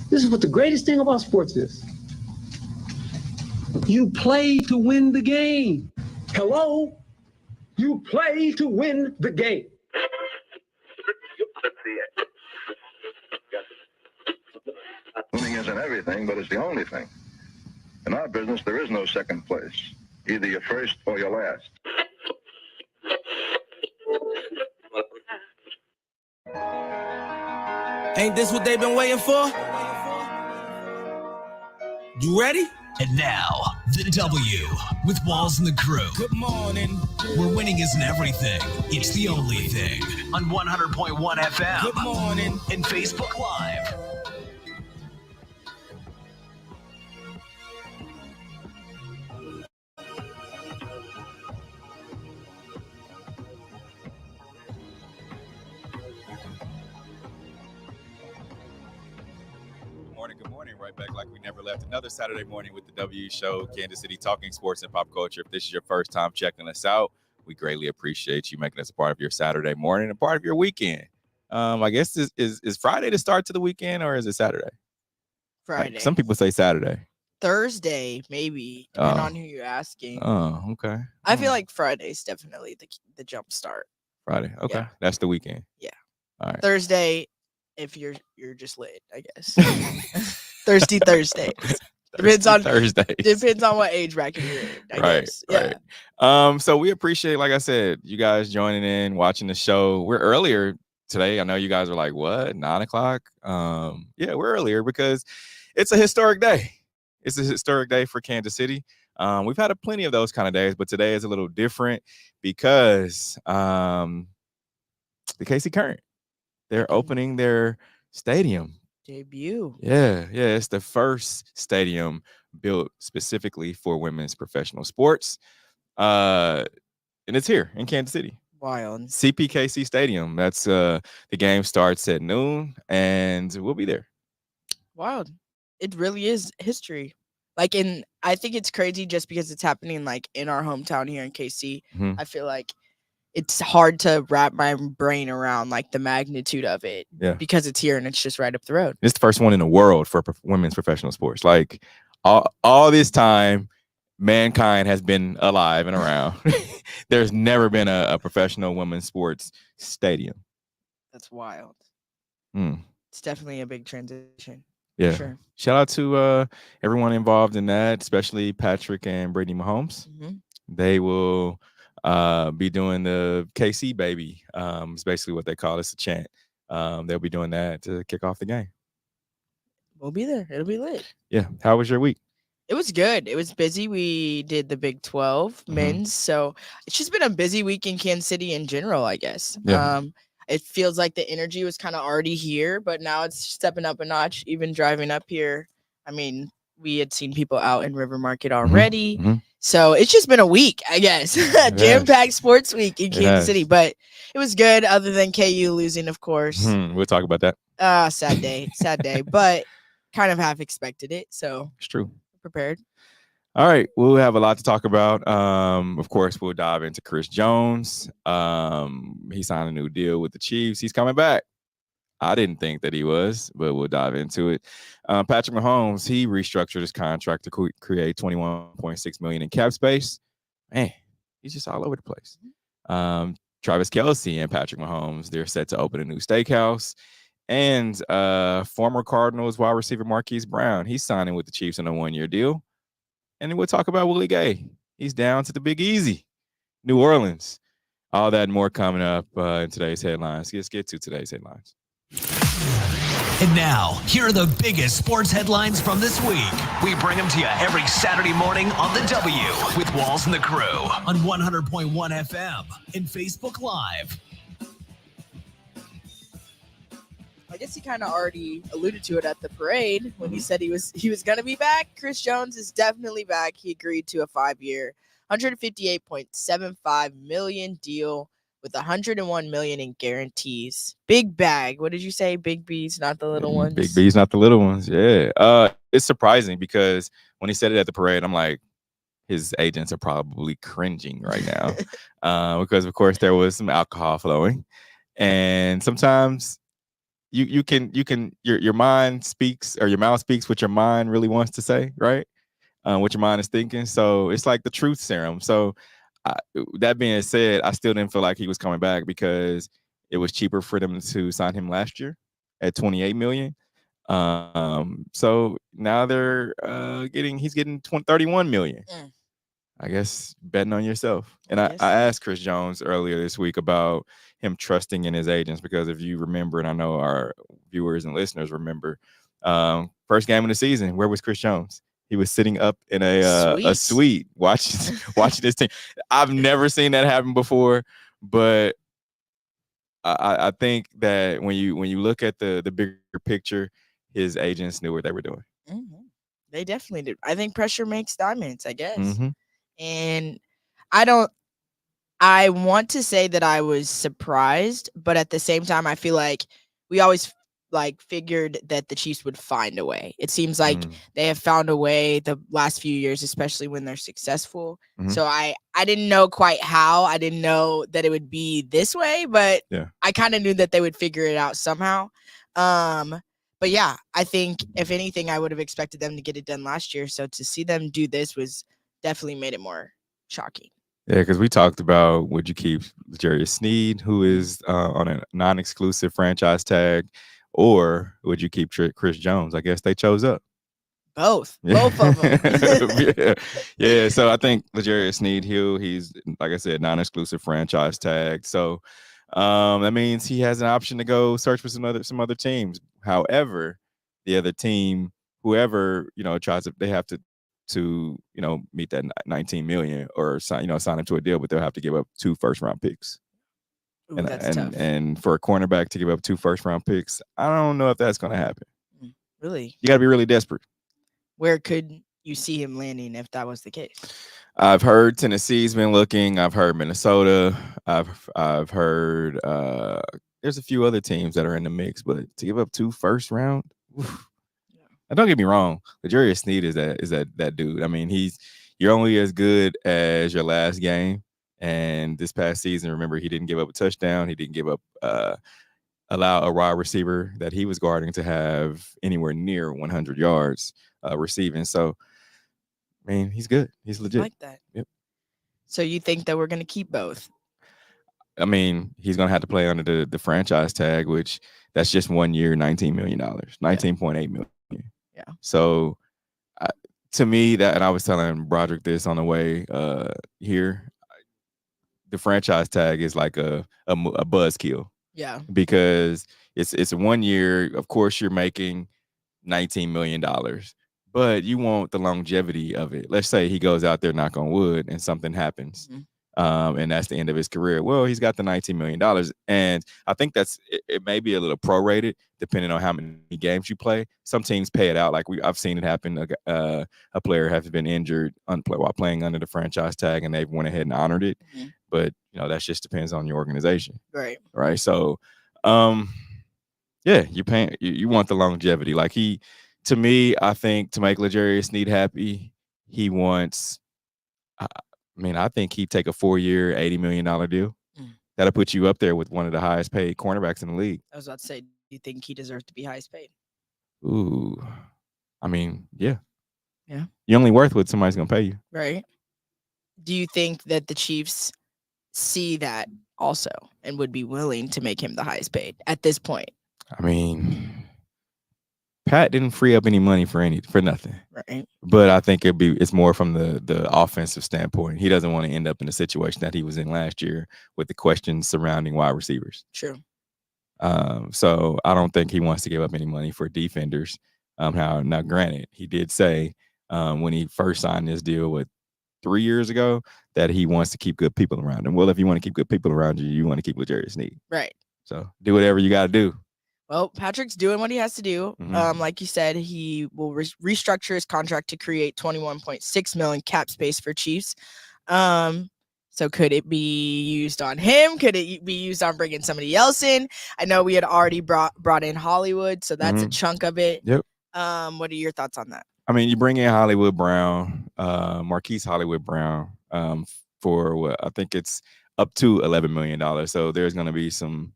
This is what the greatest thing about sports is. You play to win the game. Hello? You play to win the game. Winning isn't everything, but it's the only thing. In our business, there is no second place. Either you're first or you're last. Ain't this what they've been waiting for? You ready? And now, the W with Walls and the Crew. Good morning. Where winning isn't everything, it's the only thing. On 100.1 FM. Good morning. And Facebook Live. Good morning. Right back like we never left. Another Saturday morning with the W Show, Kansas City, talking sports and pop culture. If this is your first time checking us out, we greatly appreciate you making us a part of your Saturday morning, a part of your weekend. I guess is Friday the start to the weekend, or is it Saturday? Friday. Like, some people say Saturday. Thursday, maybe, depending on who you're asking. Oh, okay. I feel like Friday's definitely the jump start. Friday. Okay. Yeah. That's the weekend. Yeah. All right. Thursday, if you're just lit, I guess. Thursdays. Depends on what age bracket you're in, I guess. Yeah. Right. So we appreciate, like I said, you guys joining in, watching the show. We're earlier today. I know you guys are like, what, 9 o'clock? Yeah, we're earlier because it's a historic day. It's a historic day for Kansas City. We've had plenty of those kind of days, but today is a little different because the KC Current, they're opening their stadium. Debut. Yeah. It's the first stadium built specifically for women's professional sports. And it's here in Kansas City. Wild. CPKC Stadium. That's the game starts at noon, and we'll be there. Wild. It really is history. I think it's crazy just because it's happening like in our hometown here in KC. Mm-hmm. I feel like it's hard to wrap my brain around like the magnitude of it. Yeah. Because it's here and it's just right up the road. It's the first one in the world for women's professional sports. Like all this time, mankind has been alive and around. There's never been a professional women's sports stadium. That's wild. It's definitely a big transition. Yeah. Sure. Shout out to everyone involved in that, especially Patrick and Brittany Mahomes. Mm-hmm. They will be doing the KC baby. It's basically what they call it. It's a chant. They'll be doing that to kick off the game. We'll be there. It'll be lit. Yeah. How was your week? It was good. It was busy. We did the Big 12 men's. So it's just been a busy week in Kansas City in general, I guess. Yeah. It feels like the energy was kind of already here, but now it's stepping up a notch. Even driving up here, I mean, we had seen people out in River Market already. Mm-hmm. So it's just been a week, I guess. Jam-packed sports week in Kansas City. But it was good, other than KU losing, of course. We'll talk about that. Sad day. But kind of half expected it. So it's true. Prepared. All right, we'll have a lot to talk about. Of course, we'll dive into Chris Jones. He signed a new deal with the Chiefs. He's coming back. I didn't think that he was, but we'll dive into it. Patrick Mahomes, he restructured his contract to create $21.6 million in cap space. Man, he's just all over the place. Travis Kelce and Patrick Mahomes, they're set to open a new steakhouse. And former Cardinals WR Marquise Brown, he's signing with the Chiefs on a 1-year deal. And then we'll talk about Willie Gay. He's down to the Big Easy, New Orleans. All that and more coming up in today's headlines. Let's get to today's headlines. And now, here are the biggest sports headlines from this week. We bring them to you every Saturday morning on the W with Walls and the Crew on 100.1 FM and Facebook Live. I guess he kind of already alluded to it at the parade when he said he was going to be back. Chris Jones is definitely back. He agreed to a 5-year, $158.75 million deal with $101 million in guarantees. Big bag. What did you say? Big B's, not the little ones. Big B's, not the little ones. Yeah. It's surprising because when he said it at the parade, I'm like, his agents are probably cringing right now because, of course, there was some alcohol flowing, and sometimes you can your mind speaks, or your mouth speaks what your mind really wants to say, right? What your mind is thinking. So it's like the truth serum. So that being said, I still didn't feel like he was coming back because it was cheaper for them to sign him last year at 28 million. So now they're he's getting 31 million. I guess betting on yourself. And I asked Chris Jones earlier this week about him trusting in his agents, because if you remember, and I know our viewers and listeners remember, first game of the season, where was Chris Jones? He was sitting up in a suite watching this team. I've never seen that happen before, but I think that when you look at the bigger picture, his agents knew what they were doing. Mm-hmm. They definitely did. I think pressure makes diamonds, I guess. Mm-hmm. And I want to say that I was surprised, but at the same time, I feel like we always figured that the Chiefs would find a way. It seems like they have found a way the last few years, especially when they're successful. Mm-hmm. So I didn't know quite how. I didn't know that it would be this way, but I kind of knew that they would figure it out somehow. But yeah, I think if anything, I would have expected them to get it done last year. So to see them do this was definitely made it more shocking. Yeah, because we talked about, would you keep L'Jarius Sneed, who is on a non-exclusive franchise tag, or would you keep Chris Jones? I guess they chose up. Both of them. Yeah. So I think L'Jarius Sneed, he's, like I said, non-exclusive franchise tag. So that means he has an option to go search for some other teams. However, the other team, whoever tries to, they have to meet that 19 million or sign him to a deal, but they'll have to give up 2 first-round picks. Ooh, that's tough. And for a cornerback to give up 2 first-round picks, I don't know if that's going to happen. Really? You got to be really desperate. Where could you see him landing if that was the case? I've heard Tennessee's been looking. I've heard Minnesota. I've heard there's a few other teams that are in the mix, but to give up 2 first round, and don't get me wrong, L'Jarius Sneed is that dude. I mean, you're only as good as your last game. And this past season, remember, he didn't give up a touchdown. He didn't give up allow a wide receiver that he was guarding to have anywhere near 100 yards receiving. So, I mean, he's good. He's legit. I like that. Yep. So you think that we're going to keep both? I mean, he's going to have to play under the franchise tag, which that's just 1 year, $19 million, $19.8 million. Yeah. So to me, that, and I was telling Broderick this on the way here, the franchise tag is like a buzzkill. Yeah. Because it's 1 year. Of course, you're making $19 million, but you want the longevity of it. Let's say he goes out there, knock on wood, and something happens. And that's the end of his career. Well, he's got the $19 million. And I think it may be a little prorated depending on how many games you play. Some teams pay it out. Like I've seen it happen. A player has been injured while playing under the franchise tag, and they've went ahead and honored it. But that just depends on your organization. Right. So you're paying, you want the longevity. Like to me, I think to make L'Jarius Sneed happy, he wants, I think he'd take a 4-year, $80 million deal. That'll put you up there with one of the highest paid cornerbacks in the league. I was about to say, do you think he deserves to be highest paid? Ooh, yeah. Yeah. You're only worth what somebody's going to pay you. Right. Do you think that the Chiefs see that also and would be willing to make him the highest paid at this point? Pat didn't free up any money for nothing. Right. But I think it's more from the offensive standpoint. He doesn't want to end up in a situation that he was in last year with the questions surrounding wide receivers. True. So I don't think he wants to give up any money for defenders. Now granted, he did say when he first signed this deal 3 years ago that he wants to keep good people around him. Well, if you want to keep good people around you, you want to keep L'Jarius Sneed. Right. So do whatever you got to do. Well, Patrick's doing what he has to do. Like you said, he will restructure his contract to create $21.6 million cap space for Chiefs. So could it be used on him? Could it be used on bringing somebody else in? I know we had already brought in Hollywood, so that's a chunk of it. Yep. What are your thoughts on that? You bring in Hollywood Brown, Marquise Hollywood Brown, for what I think it's up to $11 million. So there's going to be some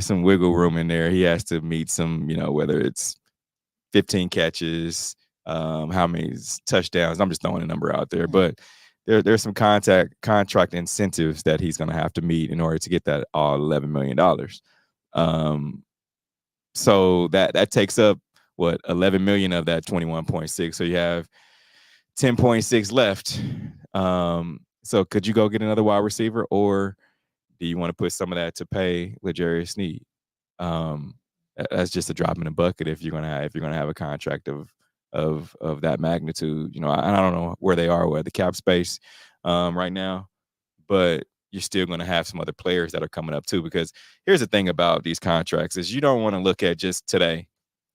some wiggle room in there. He has to meet some, whether it's 15 catches, how many touchdowns. I'm just throwing a number out there, but there's some contract incentives that he's going to have to meet in order to get that all $11 million. So that takes up what, 11 million of that 21.6. So you have 10.6 left. So could you go get another wide receiver, or do you want to put some of that to pay L'Jarius Sneed? That's just a drop in the bucket if you're gonna have a contract of that magnitude. I don't know where they are with the cap space right now, but you're still going to have some other players that are coming up too. Because here's the thing about these contracts is you don't want to look at just today,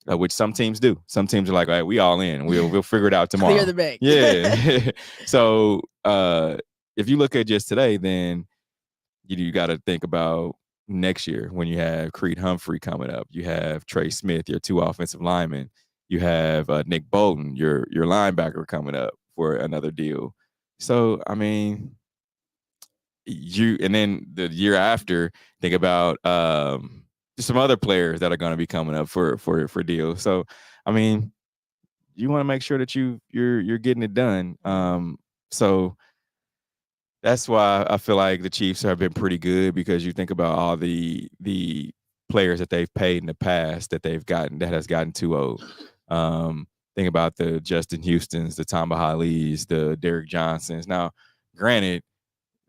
which some teams do. Some teams are like, all right, we all in. We'll figure it out tomorrow. Clear the bank. Yeah. So if you look at just today, then you got to think about next year when you have Creed Humphrey coming up. You have Trey Smith, your 2 offensive linemen. You have Nick Bolton, your linebacker, coming up for another deal. So, I mean, and then the year after, think about some other players that are going to be coming up for deals. So, I mean, you want to make sure that you're getting it done. So that's why I feel like the Chiefs have been pretty good, because you think about all the players that they've paid in the past that has gotten too old. Think about the Justin Houstons, the Tamba Hali's, the Derrick Johnsons. Now, granted,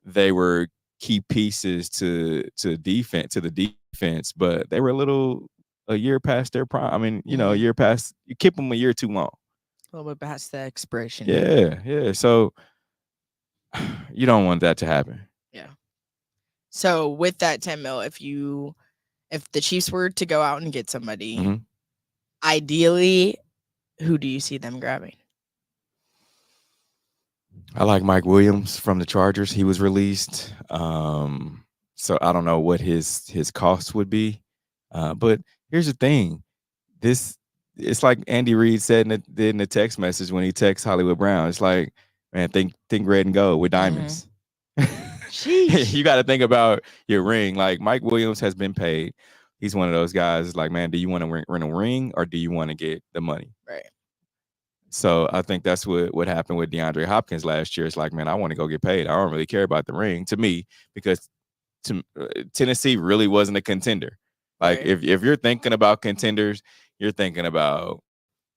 they were key pieces to the defense, but they were a year past their prime. I mean, a year past, you keep them a year too long. A little bit past the expiration. Yeah. So you don't want that to happen. Yeah. So with that 10 mil, if the Chiefs were to go out and get somebody, ideally, who do you see them grabbing? I like Mike Williams from the Chargers. He was released. So I don't know what his cost would be. But here's the thing. It's like Andy Reid said in the text message when he texts Hollywood Brown. It's like, man, think red and gold with diamonds. You got to think about your ring. Like, Mike Williams has been paid. He's one of those guys. Like, man, do you want to rent a ring, or do you want to get the money? Right. So I think that's what happened with DeAndre Hopkins last year. It's like, man, I want to go get paid. I don't really care about the ring, to me, because Tennessee really wasn't a contender. Like, right. if you're thinking about contenders, you're thinking about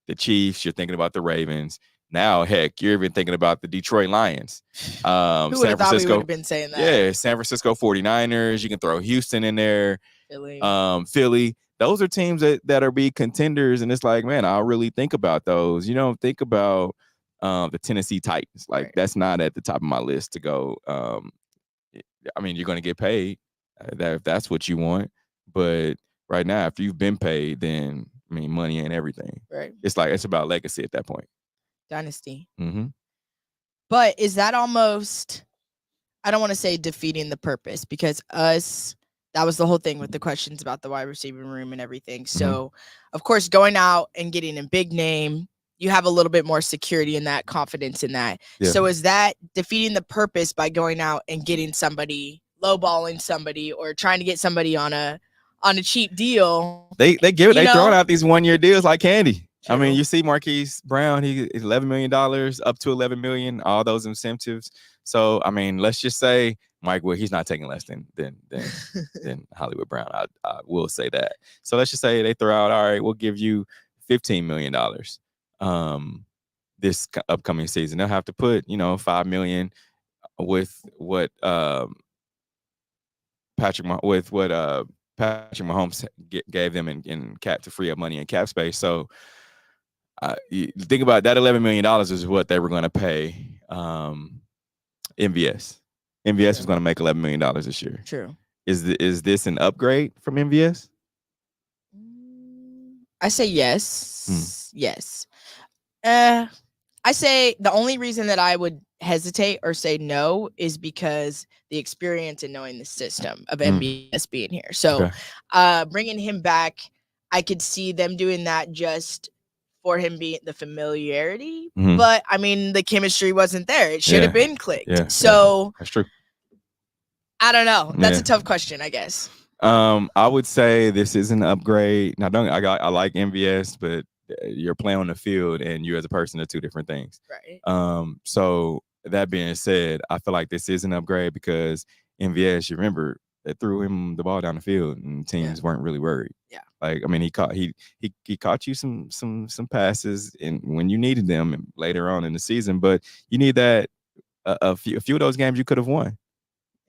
the Chiefs, you're thinking about the Ravens. Now, heck, you're even thinking about the Detroit Lions. Who would have thought we would have been saying that? Yeah, San Francisco 49ers. You can throw Houston in there. Philly. Those are teams that are be contenders, and it's like, man, I'll really think about those. You don't think about the Tennessee Titans. Like, right. That's not at the top of my list to go. I mean, you're going to get paid if that's what you want. But right now, if you've been paid, then, I mean, money ain't everything. Right. It's about legacy at that point. Dynasty. Mm-hmm. But is that almost, I don't want to say defeating the purpose, because that was the whole thing with the questions about the wide receiver room and everything. So, of course, going out and getting a big name, you have a little bit more security in that, confidence in that. Yeah. So is that defeating the purpose by going out and getting somebody, lowballing somebody, or trying to get somebody on a cheap deal? They throwing out these 1-year deals like candy. True. I mean, you see Marquise Brown, he's $11 million, up to $11 million, all those incentives. So, I mean, let's just say Mike Wood, he's not taking less than Hollywood Brown. I will say that. So let's just say they throw out, all right, we'll give you $15 million this upcoming season. They'll have to put, $5 million with what Patrick Mahomes gave them in cap to free up money in cap space. So you think about that, $11 million is what they were going to pay MVS. MVS was going to make $11 million this year. True. Is this an upgrade from MVS? I say yes. Yes. I say the only reason that I would hesitate or say no is because the experience and knowing the system of MVS being here. So bringing him back, I could see them doing that just for him being the familiarity. But, I mean, the chemistry wasn't there. It should have been clicked. So that's true. I don't know. That's a tough question, I guess. I would say this is an upgrade. Now, I like MVS, but you're playing on the field and you as a person are two different things. Right. So that being said, I feel like this is an upgrade because MVS, you remember, they threw him the ball down the field and teams weren't really worried. Yeah. Like, I mean, he caught you some passes and when you needed them later on in the season, but you need that a few of those games you could have won.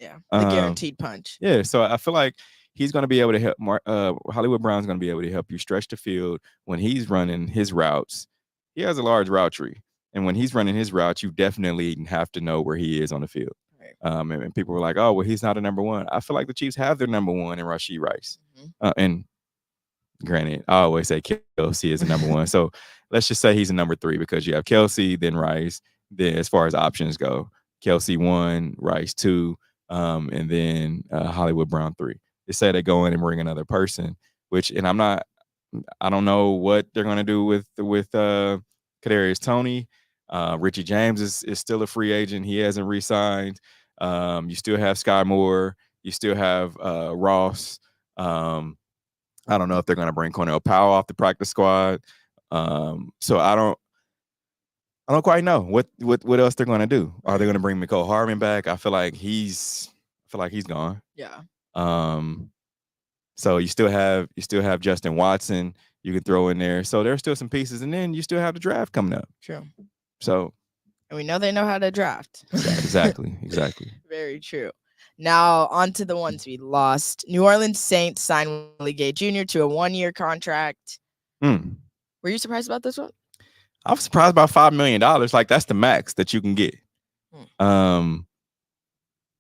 Yeah. The guaranteed punch. Yeah. So I feel like he's going to be able to help. Hollywood Brown's going to be able to help you stretch the field when he's running his routes. He has a large route tree, and when he's running his routes, you definitely have to know where he is on the field. Right. And people were like, "Oh, well, he's not a number one." I feel like the Chiefs have their number one in Rashee Rice. And granted, I always say Kelce is a number one. So let's just say he's a number 3 because you have Kelce, then Rice. Then as far as options go, Kelce 1, Rice 2, and then Hollywood Brown 3. They say they go in and bring another person, and I don't know what they're gonna do with Kadarius Toney. Richie James is still a free agent. He hasn't re-signed. You still have Sky Moore. You still have Ross. I don't know if they're gonna bring Cornell Powell off the practice squad. So I don't quite know what else they're gonna do. Are they gonna bring Mecole Hardman back? I feel like he's gone. Yeah. So you still have Justin Watson you can throw in there. So there's still some pieces, and then you still have the draft coming up. True. So and we know they know how to draft. Exactly. Very true. Now on to the ones we lost. New Orleans Saints signed Willie Gay Jr. to a 1-year contract. Were you surprised about this one? I was surprised about $5 million. Like that's the max that you can get.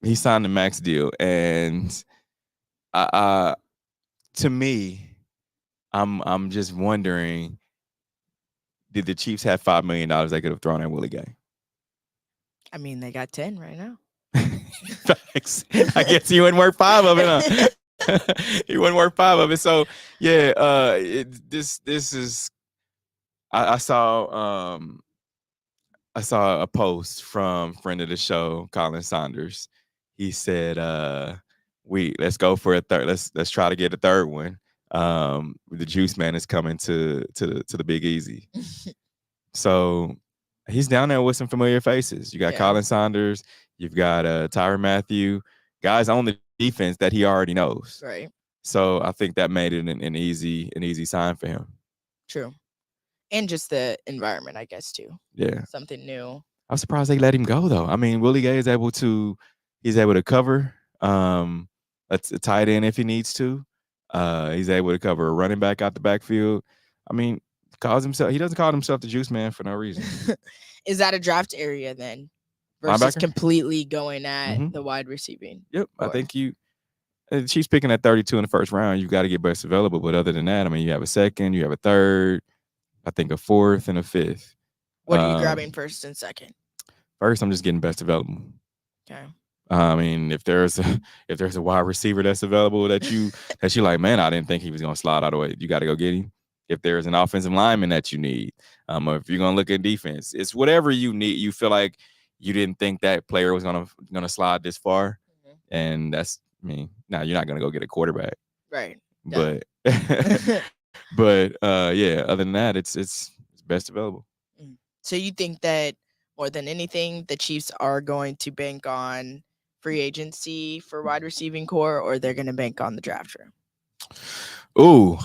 He signed the max deal, and to me, I'm just wondering, did the Chiefs have $5 million they could have thrown at Willie Gay? I mean, they got 10 right now. Facts. I guess he wouldn't work 5 of it. Huh? He wouldn't work 5 of it. So yeah, this is. I saw a post from friend of the show, Colin Saunders. He said, let's go for a third. Let's try to get a third one. The Juice Man is coming to the Big Easy. So he's down there with some familiar faces. You got Colin Saunders, you've got Tyrann Mathieu, guys on the defense that he already knows. Right. So I think that made it an easy sign for him. True. And just the environment, I guess, too. Yeah. Something new. I'm surprised they let him go, though. I mean, Willie Gay is able to cover a tight end if he needs to. He's able to cover a running back out the backfield. I mean, he doesn't call himself the Juice Man for no reason. Is that a draft area then? Versus Linebacker? Completely going at the wide receiving. Yep. I think Chiefs picking at 32 in the first round. You got to get best available. But other than that, I mean, you have a second, you have a third, I think a fourth and a fifth. What are you grabbing first and second? First, I'm just getting best available. Okay. I mean, if there's a wide receiver that's available that you like, man, I didn't think he was gonna slide all the way. You got to go get him. If there's an offensive lineman that you need, or if you're gonna look at defense, it's whatever you need. You feel like you didn't think that player was gonna slide this far, and that's now you're not gonna go get a quarterback, right? But but yeah, other than that, it's best available. So you think that more than anything, the Chiefs are going to bank on free agency for wide receiving core, or they're going to bank on the draft room? Ooh,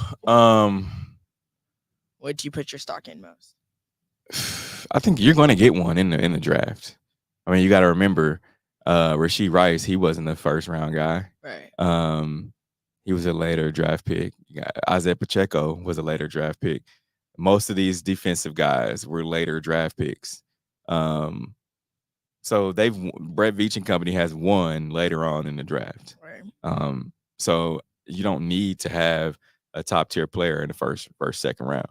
what do you put your stock in most? I think you're going to get one in the draft. I mean, you got to remember, Rashee Rice, he wasn't the first round guy. Right. He was a later draft pick. Isaiah Pacheco was a later draft pick. Most of these defensive guys were later draft picks. So Brett Veach and company has won later on in the draft. Right. So you don't need to have a top tier player in the first, second round.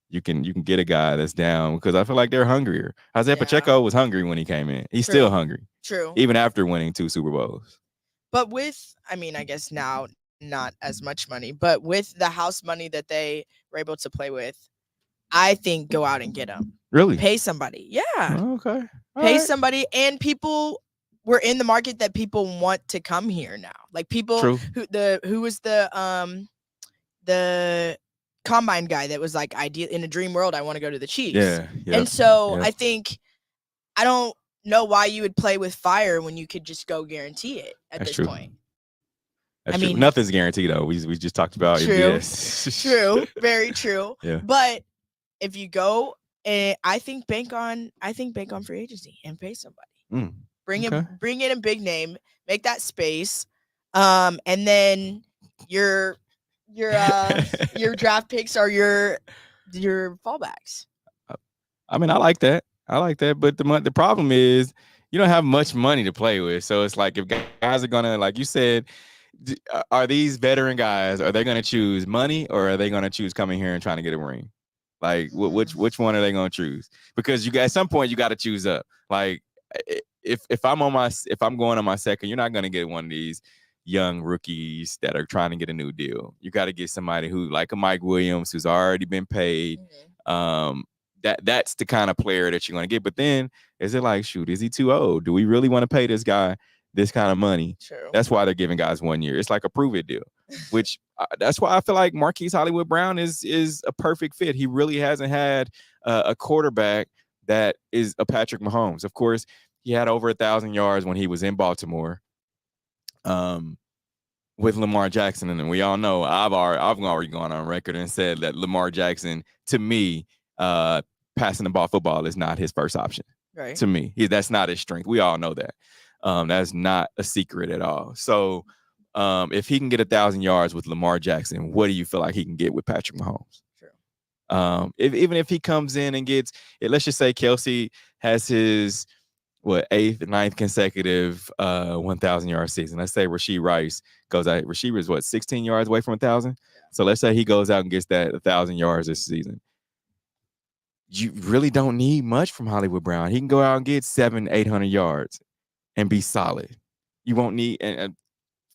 You can get a guy that's down because I feel like they're hungrier. Isaiah Pacheco was hungry when he came in. He's still hungry. True. Even after winning 2 Super Bowls. But I guess now not as much money, but with the house money that they were able to play with, I think go out and get them. Really? Pay somebody. Yeah. Okay. Pay somebody, and people we're in the market that people want to come here now. Like people True. who was the combine guy that was like, ideal in a dream world, I want to go to the Chiefs. Yeah. And so I think, I don't know why you would play with fire when you could just go guarantee it at That's this true. point. That's I true. mean, Nothing's guaranteed though. We just talked about True. MVS. True, very true. Yeah. But if you go, I think bank on free agency and pay somebody. Bring in a big name, make that space, and then your draft picks are your fallbacks. I mean, I like that. But the problem is you don't have much money to play with. So it's like if guys are gonna, like you said, are these veteran guys? Are they gonna choose money or are they gonna choose coming here and trying to get a ring? Like which one are they gonna choose? Because at some point you got to choose up. Like if I'm going on my second, you're not gonna get one of these young rookies that are trying to get a new deal. You got to get somebody who, like a Mike Williams, who's already been paid. That's the kind of player that you're going to get. But then is it like, shoot, is he too old? Do we really want to pay this guy this kind of money? True. That's why they're giving guys 1 year. It's like a prove it deal, which that's why I feel like Marquise Hollywood Brown is a perfect fit. He really hasn't had a quarterback that is a Patrick Mahomes. Of course, he had over 1,000 yards when he was in Baltimore with Lamar Jackson. And we all know I've already gone on record and said that Lamar Jackson, to me, passing the ball football is not his first option. Right. To me, that's not his strength. We all know that. That's not a secret at all. So if he can get 1,000 yards with Lamar Jackson, what do you feel like he can get with Patrick Mahomes? True. Even if he comes in and gets, let's just say Kelce has his 8th, 9th consecutive 1,000 yard season. Let's say Rashee Rice goes out. Rashee was 16 yards away from 1,000. Yeah. So let's say he goes out and gets that 1,000 yards this season. You really don't need much from Hollywood Brown. He can go out and get 700-800 yards and be solid. You won't need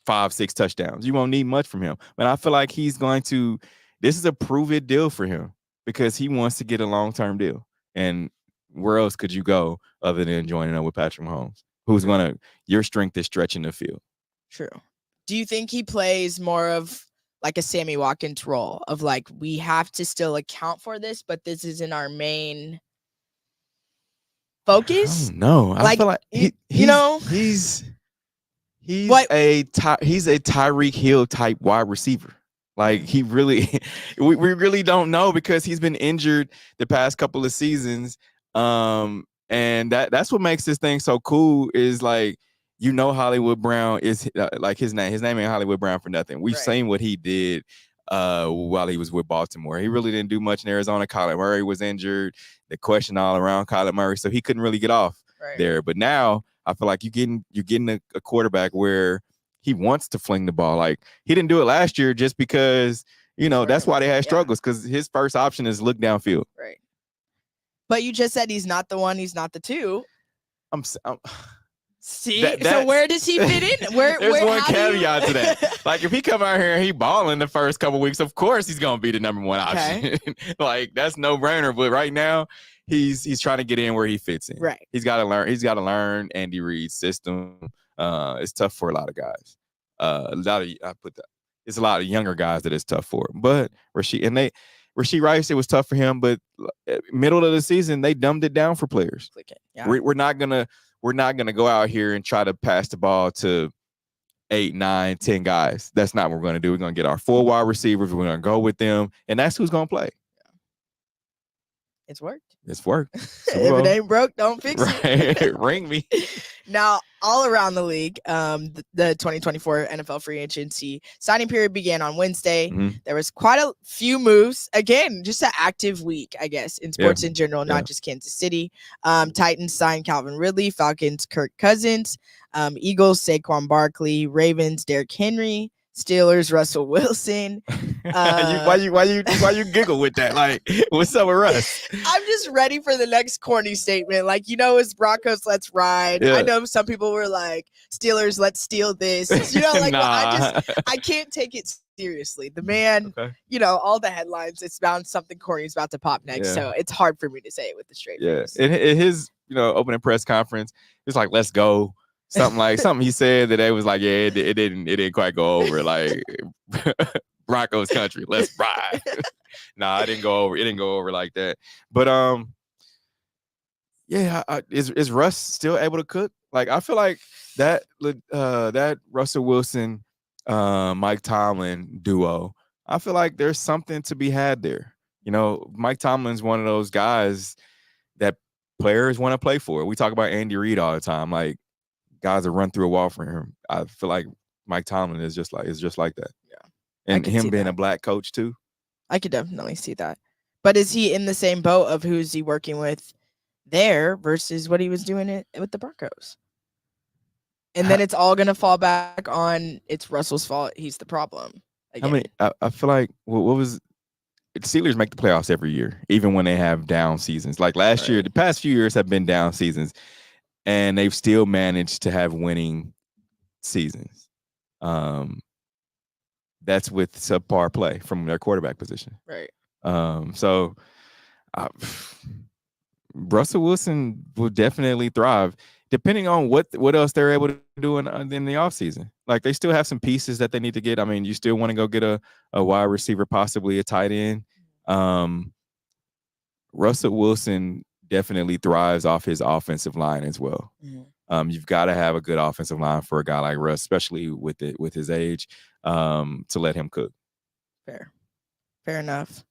5-6 touchdowns. You won't need much from him. But I feel like this is a prove it deal for him because he wants to get a long-term deal. And where else could you go other than joining up with Patrick Mahomes, who's your strength is stretching the field? True. Do you think he plays more of like a Sammy Watkins role of like, we have to still account for this, but this isn't our main focus? No, I feel like he's a Tyreek Hill type wide receiver. Like he really, we really don't know because he's been injured the past couple of seasons. And that's what makes this thing so cool is like, Hollywood Brown is like his name ain't Hollywood Brown for nothing. We've seen what he did while he was with Baltimore. He really didn't do much in Arizona. Kyler Murray was injured. The question all around Kyler Murray, so he couldn't really get off there. But now I feel like you're getting a quarterback where he wants to fling the ball. Like he didn't do it last year just because that's why they had struggles because his first option is look downfield. Right. But you just said he's not the one. He's not the two. See, so where does he fit in? There's one caveat to that. Like if he come out here and he balling the first couple weeks, of course he's gonna be the number one option. Like that's no brainer. But right now, he's trying to get in where he fits in. Right. He's got to learn. He's got to learn Andy Reid's system. It's tough for a lot of guys. It's a lot of younger guys that it's tough for. But Rashee Rice, it was tough for him. But middle of the season, they dumbed it down for players. Yeah. We're not gonna go out here and try to pass the ball to 8, 9, 10 guys. That's not what we're gonna do. We're gonna get our 4 wide receivers. We're gonna go with them, and that's who's gonna play. It's worked. It's worked. If it ain't broke, don't fix it. Ring me. Now, all around the league, the 2024 NFL free agency signing period began on Wednesday. Mm-hmm. There was quite a few moves. Again, just an active week, I guess, in sports in general, not just Kansas City. Titans signed Calvin Ridley, Falcons Kirk Cousins, Eagles Saquon Barkley, Ravens Derrick Henry, Steelers Russell Wilson. Why you giggle with that? Like, what's up with Russ? I'm just ready for the next corny statement. Like, it's Broncos, let's ride. Yeah. I know some people were like, Steelers, let's steal this. Like, nah. I can't take it seriously. The man, all the headlines, it's bound something corny is about to pop next. So it's hard for me to say it with the straight face. In his, opening press conference, it's like, let's go. something he said that it was like, yeah, it didn't quite go over. Like Broncos country, let's ride. Nah, it didn't go over. It didn't go over like that. But yeah, is Russ still able to cook? Like I feel like that Russell Wilson, Mike Tomlin duo. I feel like there's something to be had there. You know, Mike Tomlin's one of those guys that players want to play for. We talk about Andy Reid all the time. Like guys that run through a wall for him. I feel like Mike Tomlin is just like that. Yeah, and him being a black coach too. I could definitely see that. But is he in the same boat of who's he working with there versus what he was doing with the Broncos? And then it's all gonna fall back on it's Russell's fault. He's the problem. Again. I feel like what was Steelers make the playoffs every year, even when they have down seasons. Like last year, the past few years have been down seasons, and they've still managed to have winning seasons. That's with subpar play from their quarterback position. Right. So Russell Wilson will definitely thrive, depending on what else they're able to do in the offseason. Like they still have some pieces that they need to get. I mean, you still want to go get a wide receiver, possibly a tight end. Russell Wilson definitely thrives off his offensive line as well. Mm-hmm. You've got to have a good offensive line for a guy like Russ, especially with his age, to let him cook. Fair enough.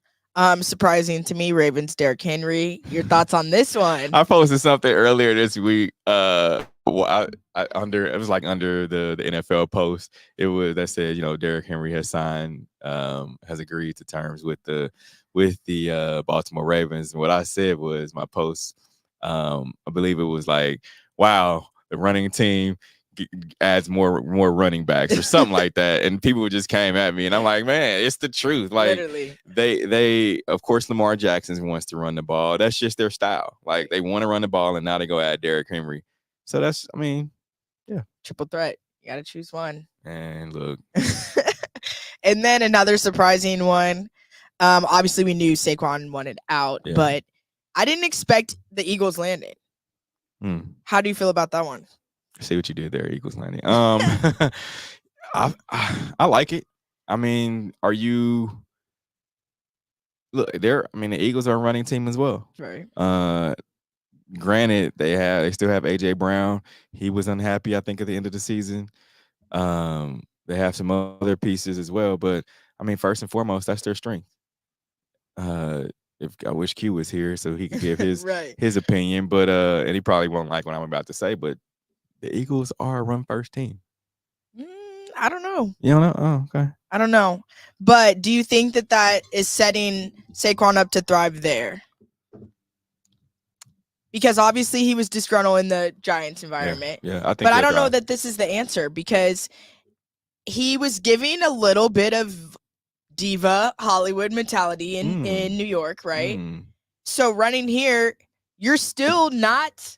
Surprising to me, Ravens Derrick Henry. Your thoughts on this one? I posted something earlier this week. It was like under the NFL post. It was that said, Derrick Henry has signed, has agreed to terms with the Baltimore Ravens. And what I said was my post. I believe it was like, wow, the running team adds more running backs or something like that, and people just came at me, and I'm like, man, it's the truth. Like literally. They of course Lamar Jackson wants to run the ball. That's just their style. Like they want to run the ball, and now they go add Derrick Henry. So that's, yeah, triple threat. You gotta choose one. And look, and then another surprising one. Obviously we knew Saquon wanted out, but I didn't expect the Eagles landing. How do you feel about that one? See what you did there, Eagles landing. I like it. I mean, the Eagles are a running team as well. Right. Granted, they still have AJ Brown. He was unhappy, I think, at the end of the season. They have some other pieces as well, but I mean, first and foremost, that's their strength. If I wish Q was here so he could give his his opinion, but and he probably won't like what I'm about to say, but the Eagles are a run-first team. I don't know. You don't know? Oh, okay. I don't know. But do you think that is setting Saquon up to thrive there? Because obviously he was disgruntled in the Giants environment. Yeah, I think. But I don't know that this is the answer, because he was giving a little bit of diva Hollywood mentality in New York, right? So running here, you're still not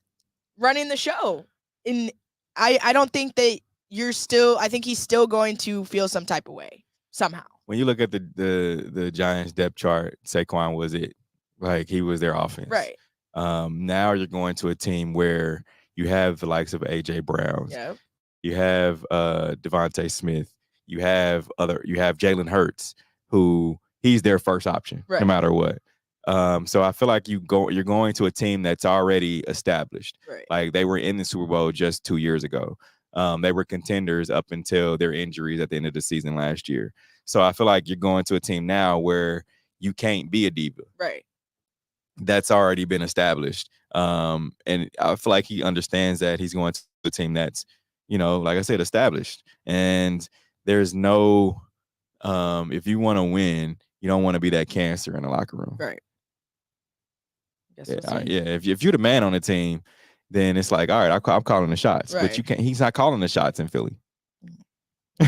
running the show. And I don't think that I think he's still going to feel some type of way somehow. When you look at the Giants depth chart, Saquon was it. Like he was their offense. Right. Now you're going to a team where you have the likes of AJ Brown. Yep. You have Devontae Smith. You have Jalen Hurts, who he's their first option no matter what. So I feel like you're going to a team that's already established. Right. Like they were in the Super Bowl just 2 years ago. They were contenders up until their injuries at the end of the season last year. So I feel like you're going to a team now where you can't be a diva. Right. That's already been established. And I feel like he understands that he's going to a team that's, like I said, established. And there's no, if you want to win, you don't want to be that cancer in the locker room. Right. If you're the man on the team, then it's like, all right, I'm calling the shots. Right. But you can't. He's not calling the shots in Philly.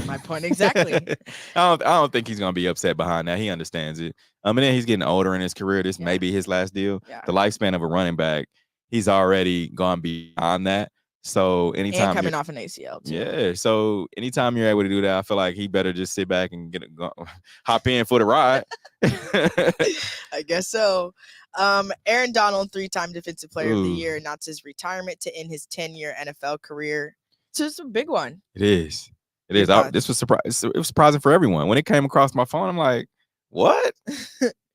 My point exactly. I don't think he's gonna be upset behind that. He understands it. And then he's getting older in his career. This may be his last deal. Yeah. The lifespan of a running back, he's already gone beyond that. So anytime and coming off an ACL too. Yeah. So anytime you're able to do that, I feel like he better just sit back and hop in for the ride. I guess so. Aaron Donald, 3-time Defensive Player of the Year, announced his retirement to end his 10-year NFL career. it's a big one. It is. It Big is. thoughts. This was surprise. It was surprising for everyone when it came across my phone. I'm like, what?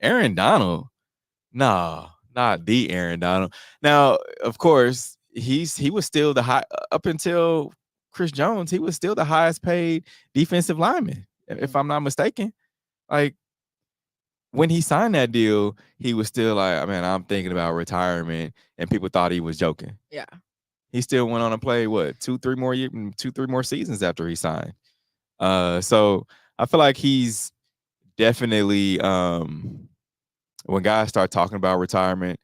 Aaron Donald? No, not the Aaron Donald. Now, of course, he was still the high up until Chris Jones. He was still the highest paid defensive lineman, if I'm not mistaken. Like when he signed that deal, he was still like, man, I'm thinking about retirement, and people thought he was joking. Yeah. He still went on to play what 2-3 more seasons after he signed. So I feel like he's definitely when guys start talking about retirement,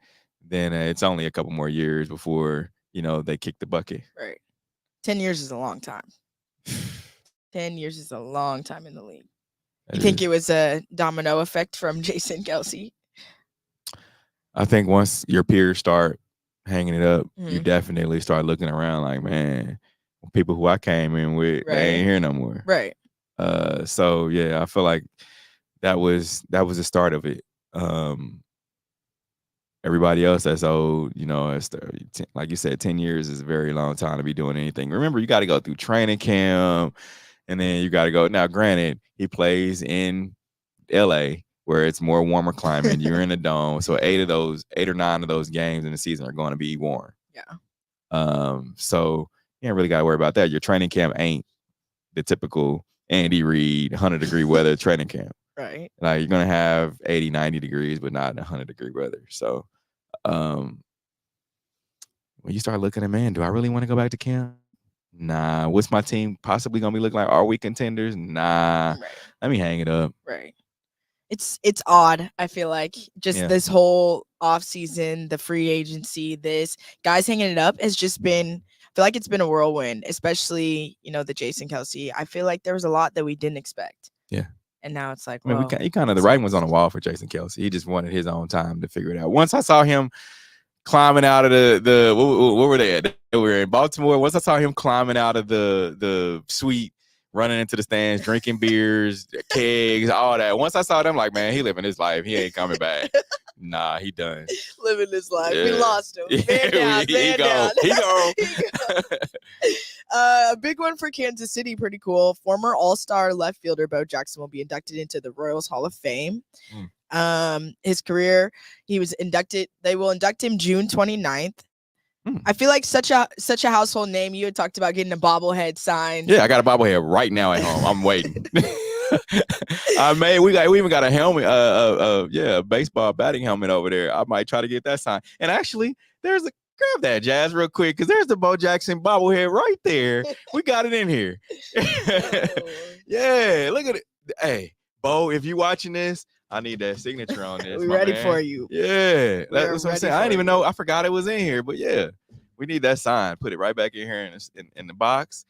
then it's only a couple more years before they kick the bucket. Right. 10 years is a long time. 10 years is a long time in the league. You think it was a domino effect from Jason Kelce? I think once your peers start hanging it up, you definitely start looking around like, man, people who I came in with, they ain't here no more. Right. So yeah, I feel like that was the start of it. Everybody else that's old, like you said, 10 years is a very long time to be doing anything. Remember, you got to go through training camp, and then you got to go. Now, granted, he plays in LA where it's more warmer climate. You're in a dome, so 8 or 9 of those games in the season are going to be warm. Yeah. So you ain't really got to worry about that. Your training camp ain't the typical Andy Reid 100-degree weather training camp. Right. Like you're gonna have 80, 90 degrees, but not 100-degree weather. So when you start looking at, man, do I really want to go back to camp? Nah. What's my team possibly gonna be looking like? Are we contenders? Nah. Right. Let me hang it up. Right. It's odd. I feel like just this whole off season, the free agency, this guys hanging it up has just been. I feel like it's been a whirlwind, especially the Jason Kelce. I feel like there was a lot that we didn't expect. Yeah. And now it's like, I mean, he kind of the writing was on the wall for Jason Kelce. He just wanted his own time to figure it out. Once I saw him climbing out of the what were they at? They were in Baltimore. Once I saw him climbing out of the suite, running into the stands, drinking beers, kegs, all that. Once I saw them, like, man, he living his life. He ain't coming back. Nah, he done. Living his life. Yeah. We lost him. Man down. He gone. A big one for Kansas City, pretty cool. Former All-Star left fielder Bo Jackson will be inducted into the Royals Hall of Fame. His career, he was inducted. They will induct him June 29th. I feel like such a household name. You had talked about getting a bobblehead signed. Yeah, I got a bobblehead right now at home. I'm waiting. We even got a helmet, a baseball batting helmet over there. I might try to get that signed. And actually, grab that, Jazz, real quick, because there's the Bo Jackson bobblehead right there. We got it in here. Yeah, look at it. Hey, Bo, if you watching this, I need that signature on this. We're ready for you. Yeah, that's what I'm saying. I didn't even know. I forgot it was in here, but yeah, we need that sign. Put it right back in here in the box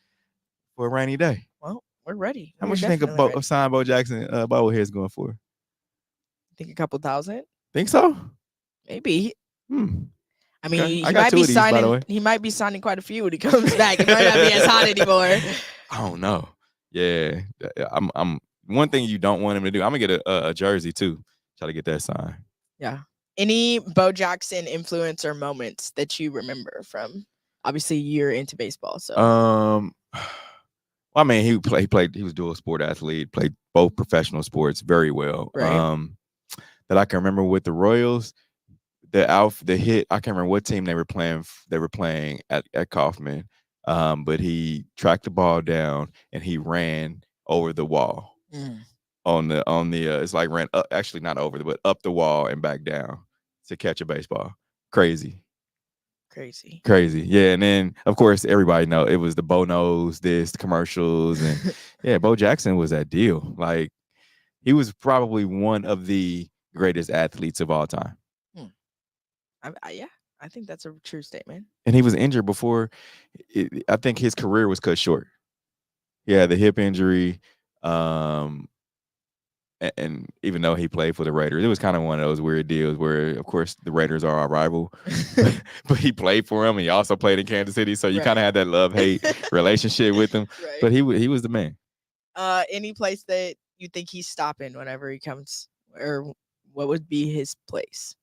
for a rainy day. Well, we're ready. How much you think a signed Bo Jackson bobblehead is going for? I think a couple thousand. Think so? Maybe. I mean, okay. he might be signing. He might be signing quite a few when he comes back. It might not be as hot anymore. I don't know. Yeah, I'm. One thing you don't want him to do, I'm gonna get a jersey too. Try to get that sign. Yeah. Any Bo Jackson influencer moments that you remember from? Obviously, you're into baseball, so. Well, I mean, he played. He was dual sport athlete. Played both professional sports very well. Right. That I can remember with the Royals, the hit. I can't remember what team they were playing. They were playing at Kauffman, but he tracked the ball down and he ran over the wall. On the it's like ran up, actually not over but up the wall and back down to catch a baseball. Crazy. Yeah. And then of course everybody know it was the Bo knows this, the commercials, and yeah, Bo Jackson was that deal. Like he was probably one of the greatest athletes of all time. Yeah, I think that's a true statement. And he was injured before. I think his career was cut short. Yeah, the hip injury. And even though he played for the Raiders, it was kind of one of those weird deals where, of course, the Raiders are our rival, but he played for him. And he also played in Kansas City, so you kind of had that love-hate relationship with him. Right. But he was the man. Any place that you think he's stopping whenever he comes, or what would be his place?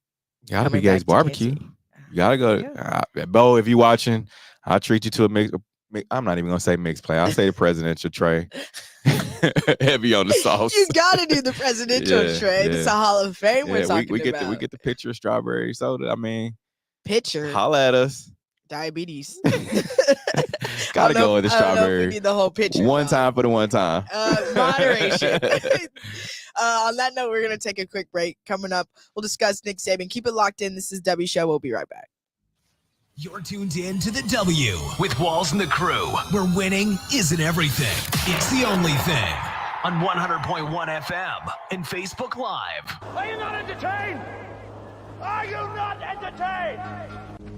Gotta be Gabe's Barbecue. You gotta go. Bo, if you watching, I'll treat you to I'm not even gonna say mixed play. I'll say the presidential tray. Heavy on the sauce. You gotta do the presidential tray. It's a Hall of Fame we're talking we get about. we get the picture of strawberry soda. I mean, Picture. Holla at us. Diabetes. Gotta go with the I don't know if strawberry. we need the whole picture. One time for the one time. Moderation. On that note, we're gonna take a quick break. Coming up, we'll discuss Nick Saban. Keep it locked in. This is W Show. We'll be right back. You're tuned in to the W with Walls and the Crew, where winning isn't everything. It's the only thing. On 100.1 FM and Facebook Live. Are you not entertained? Are you not entertained?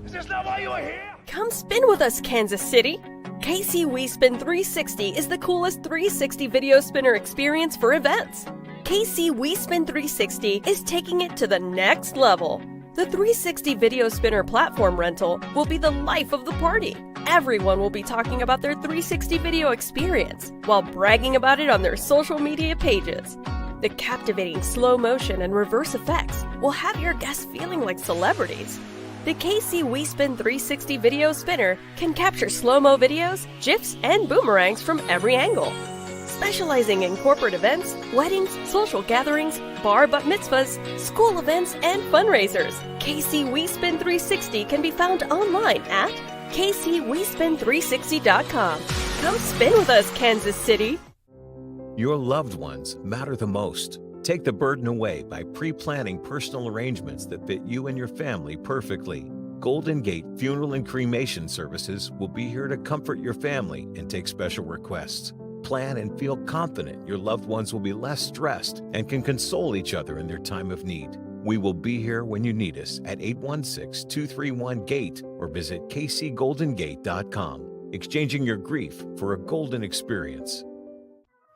Is this not why you are here? Come spin with us, Kansas City. KC We Spin 360 is the coolest 360 video spinner experience for events. KC We Spin 360 is taking it to the next level. The 360 video spinner platform rental will be the life of the party. Everyone will be talking about their 360 video experience while bragging about it on their social media pages. The captivating slow motion and reverse effects will have your guests feeling like celebrities. The KC We Spin 360 video spinner can capture slow-mo videos, GIFs, and boomerangs from every angle. Specializing in corporate events, weddings, social gatherings, bar bat mitzvahs, school events, and fundraisers, KC We Spin 360 can be found online at kcwespin360.com. Come spin with us, Kansas City. Your loved ones matter the most. Take the burden away by pre-planning personal arrangements that fit you and your family perfectly. Golden Gate Funeral and Cremation Services will be here to comfort your family and take special requests. Plan and feel confident your loved ones will be less stressed and can console each other in their time of need. We will be here when you need us at 816-231-GATE or visit kcgoldengate.com, exchanging your grief for a golden experience.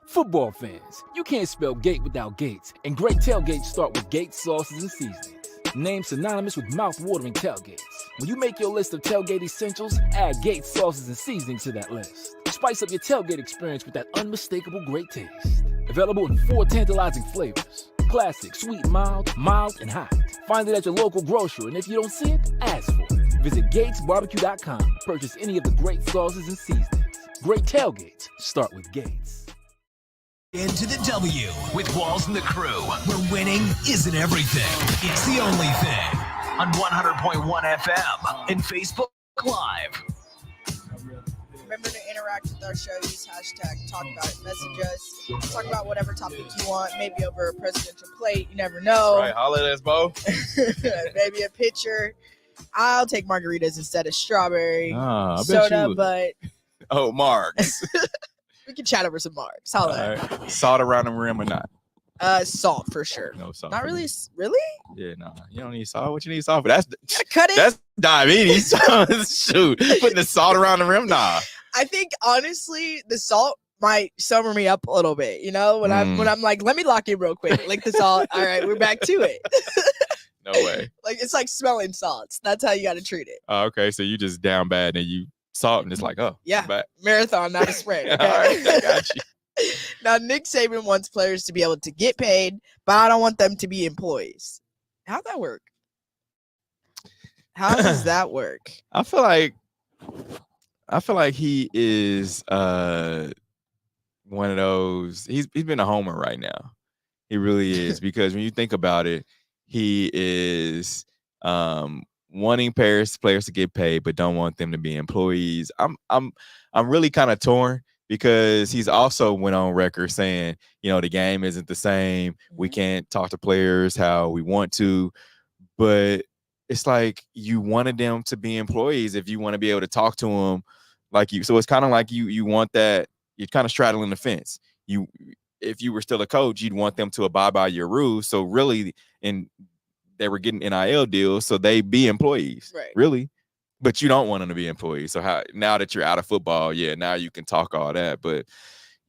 Football fans, you can't spell gate without Gates, and great tailgates start with Gates sauces and seasonings. Named synonymous with mouth-watering tailgates. When you make your list of tailgate essentials, add Gates sauces and seasonings to that list. Spice up your tailgate experience with that unmistakable great taste. Available in 4 tantalizing flavors. Classic, sweet, mild, and hot. Find it at your local grocer, and if you don't see it, ask for it. Visit GatesBarbecue.com to purchase any of the great sauces and seasonings. Great tailgates start with Gates. Into the W with Walls and the Crew, where winning isn't everything. It's the only thing. On 100.1 FM and Facebook Live. Remember to interact with our show. Use hashtag talk about it. Message us. Talk about whatever topic you want. Maybe over a presidential plate. You never know. Right, holla at us, Bo. Maybe a pitcher. I'll take margaritas instead of strawberry I bet soda, you. but Oh, Marks. we can chat over some marks. Holla. Right. Salt around the rim or not? Salt for sure. No salt. Not for really. me. Really? Yeah, no. You don't need salt. What you need salt for? That's Cut it. that's diabetes. Shoot. Putting the salt around the rim? Nah. I think honestly, the salt might summer me up a little bit. You know, when I'm like, let me lock in real quick. Lick the salt. All right, we're back to it. No way. Like it's like smelling salts. That's how you got to treat it. Okay, so you just down bad and you salt and it's like, oh, Yeah. I'm back. Marathon, not a sprint. Okay? All right, I got you. Now, Nick Saban wants players to be able to get paid, but I don't want them to be employees. How'd that work? How does that work? I feel like he is one of those. He's been a homer right now. He really is, because when you think about it, he is wanting players to get paid, but don't want them to be employees. I'm really kind of torn, because he's also went on record saying, you know, the game isn't the same. We can't talk to players how we want to, but it's like you wanted them to be employees if you want to be able to talk to them like you. So it's kind of like you want that. You're kind of straddling the fence. If you were still a coach, you'd want them to abide by your rules. So really, they were getting NIL deals, so they be employees, Right. really. But you don't want them to be employees. So now that you're out of football, now you can talk all that. But